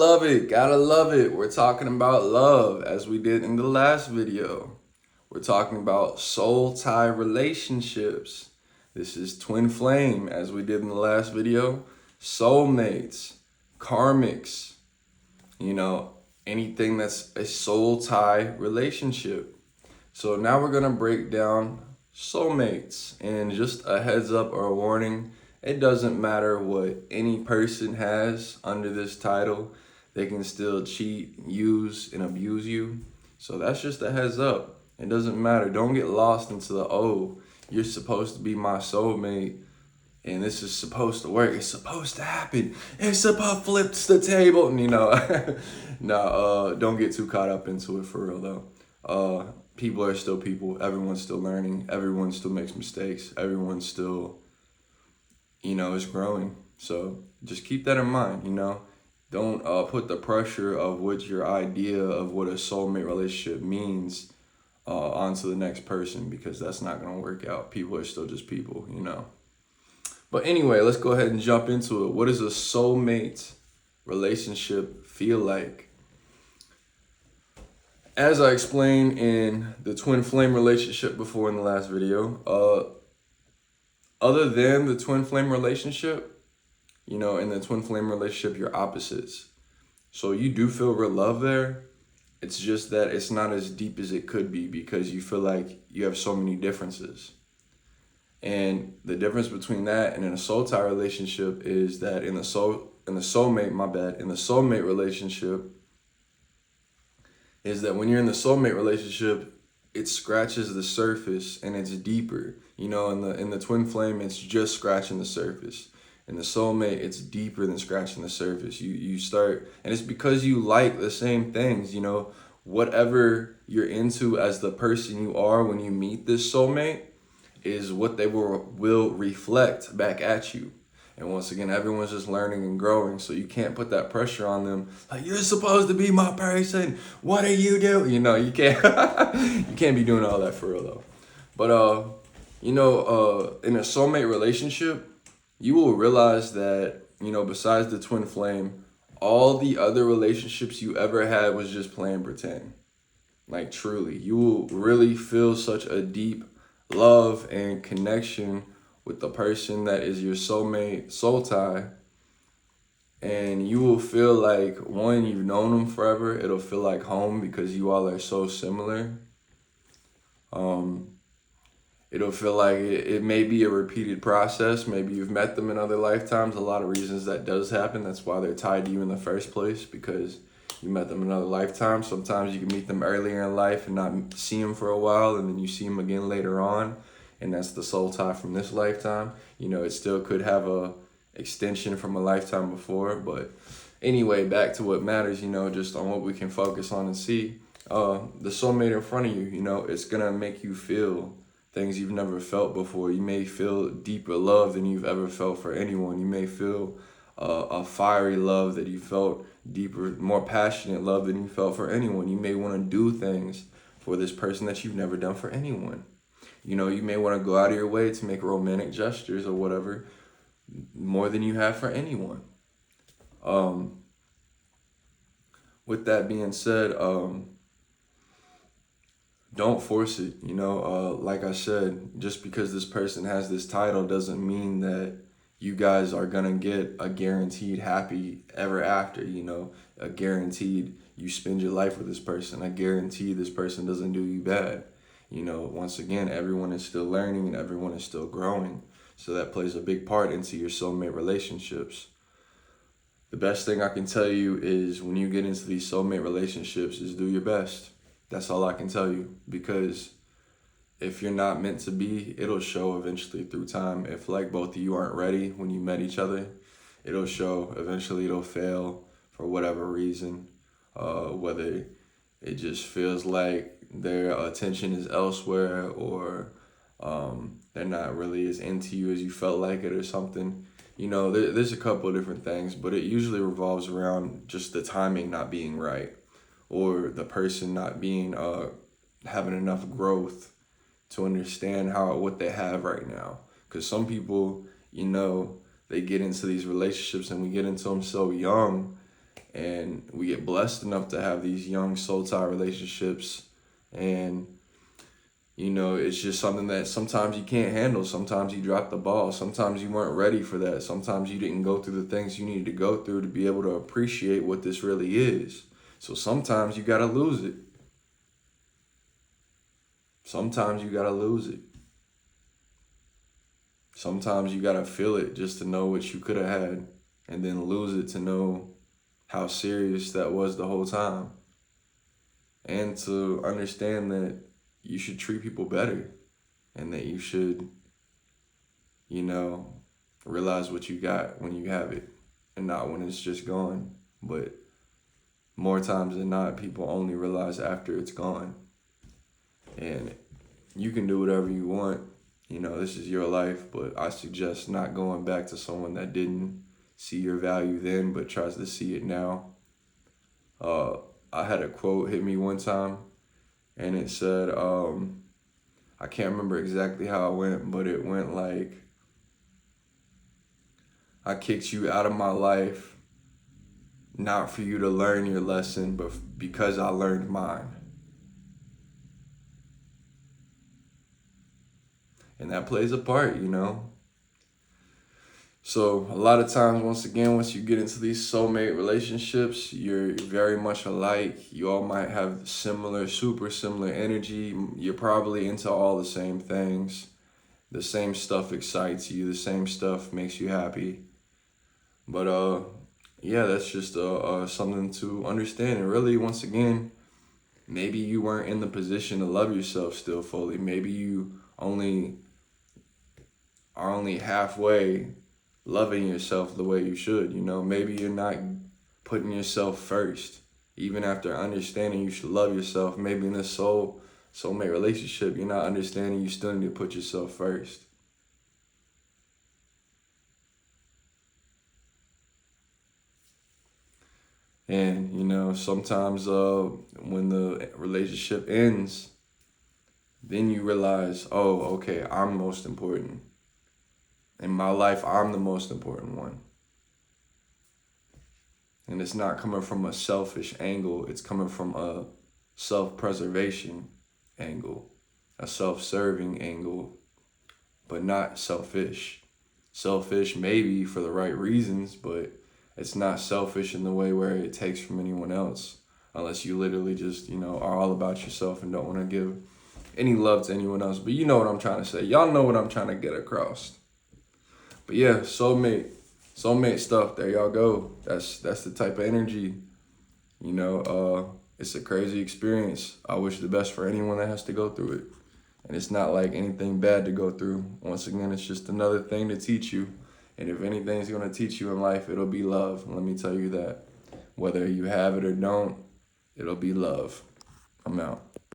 Love it, gotta love it. We're talking about love as we did in the last video. We're talking about soul tie relationships. This is twin flame as we did in the last video. Soulmates, karmics, anything that's a soul tie relationship. So now we're gonna break down soulmates, and just a heads up or a warning, it doesn't matter what any person has under this title, they can still cheat, use, and abuse you. So that's just a heads up. It doesn't matter. Don't get lost into the, oh, you're supposed to be my soulmate and this is supposed to work. It's supposed to happen. It's supposed flips the table. No, don't get too caught up into it for real though. People are still people. Everyone's still learning. Everyone still makes mistakes. Everyone still, is growing. So just keep that in mind, Don't put the pressure of what your idea of what a soulmate relationship means onto the next person, because that's not going to work out. People are still just people, But anyway, let's go ahead and jump into it. What does a soulmate relationship feel like? As I explained in the twin flame relationship before in the last video, other than the twin flame relationship, in the twin flame relationship, you're opposites. So you do feel real love there. It's just that it's not as deep as it could be because you feel like you have so many differences. And the difference between that and in a soul tie relationship is that in the soulmate relationship is that when you're in the soulmate relationship, it scratches the surface and it's deeper. In the twin flame, it's just scratching the surface. In the soulmate, it's deeper than scratching the surface. You start, and it's because you like the same things, whatever you're into as the person you are when you meet this soulmate is what they will reflect back at you. And once again, everyone's just learning and growing, so you can't put that pressure on them. Like, you're supposed to be my person. What are you doing? You can't you can't be doing all that for real though. But in a soulmate relationship, you will realize that, besides the twin flame, all the other relationships you ever had was just playing pretend. Like, truly, you will really feel such a deep love and connection with the person that is your soulmate, soul tie. And you will feel like, one, you've known them forever. It'll feel like home because you all are so similar. It'll feel like it may be a repeated process. Maybe you've met them in other lifetimes. A lot of reasons that does happen. That's why they're tied to you in the first place, because you met them in another lifetime. Sometimes you can meet them earlier in life and not see them for a while, and then you see them again later on, and that's the soul tie from this lifetime. It still could have a extension from a lifetime before, but anyway, back to what matters, just on what we can focus on and see. The soulmate in front of you, it's gonna make you feel things you've never felt before. You may feel deeper love than you've ever felt for anyone. You may feel a fiery love that you felt, deeper, more passionate love than you felt for anyone. You may want to do things for this person that you've never done for anyone. You may want to go out of your way to make romantic gestures or whatever, more than you have for anyone. With that being said, don't force it. Like I said, just because this person has this title doesn't mean that you guys are gonna get a guaranteed happy ever after, a guaranteed you spend your life with this person, a guarantee this person doesn't do you bad. Once again, everyone is still learning and everyone is still growing. So that plays a big part into your soulmate relationships. The best thing I can tell you is when you get into these soulmate relationships is do your best. That's all I can tell you, because if you're not meant to be, it'll show eventually through time. If like both of you aren't ready when you met each other, it'll show. Eventually it'll fail for whatever reason, whether it just feels like their attention is elsewhere, or they're not really as into you as you felt like it or something. There's a couple of different things, but it usually revolves around just the timing not being right, or the person not being having enough growth to understand what they have right now. Because some people, they get into these relationships and we get into them so young, And we get blessed enough to have these young soul tie relationships. And, it's just something that sometimes you can't handle. Sometimes you drop the ball. Sometimes you weren't ready for that. Sometimes you didn't go through the things you needed to go through to be able to appreciate what this really is. So sometimes you got to lose it. Sometimes you got to lose it. Sometimes you got to feel it just to know what you could have had, and then lose it to know how serious that was the whole time. And to understand that you should treat people better, and that you should, you know, realize what you got when you have it and not when it's just gone. But more times than not, people only realize after it's gone. And you can do whatever you want. This is your life, but I suggest not going back to someone that didn't see your value then, but tries to see it now. Uh, I had a quote hit me one time, and it said, I can't remember exactly how it went, but it went like, I kicked you out of my life, not for you to learn your lesson, but because I learned mine. And that plays a part. So a lot of times, once you get into these soulmate relationships, you're very much alike. You all might have super similar energy. You're probably into all the same things. The same stuff excites you. The same stuff makes you happy. But yeah, that's just something to understand. And really, once again, maybe you weren't in the position to love yourself still fully. Maybe you are only halfway loving yourself the way you should. Maybe you're not putting yourself first. Even after understanding you should love yourself, maybe in this soulmate relationship, you're not understanding you still need to put yourself first. And, sometimes when the relationship ends, then you realize, oh, okay, I'm most important. In my life, I'm the most important one. And it's not coming from a selfish angle. It's coming from a self-preservation angle, a self-serving angle, but not selfish. Selfish maybe for the right reasons, but it's not selfish in the way where it takes from anyone else, unless you literally just, are all about yourself and don't want to give any love to anyone else. But you know what I'm trying to say. Y'all know what I'm trying to get across. But yeah, soulmate stuff. There y'all go. That's the type of energy. It's a crazy experience. I wish the best for anyone that has to go through it. And it's not like anything bad to go through. Once again, it's just another thing to teach you. And if anything's going to teach you in life, it'll be love. Let me tell you that. Whether you have it or don't, it'll be love. I'm out.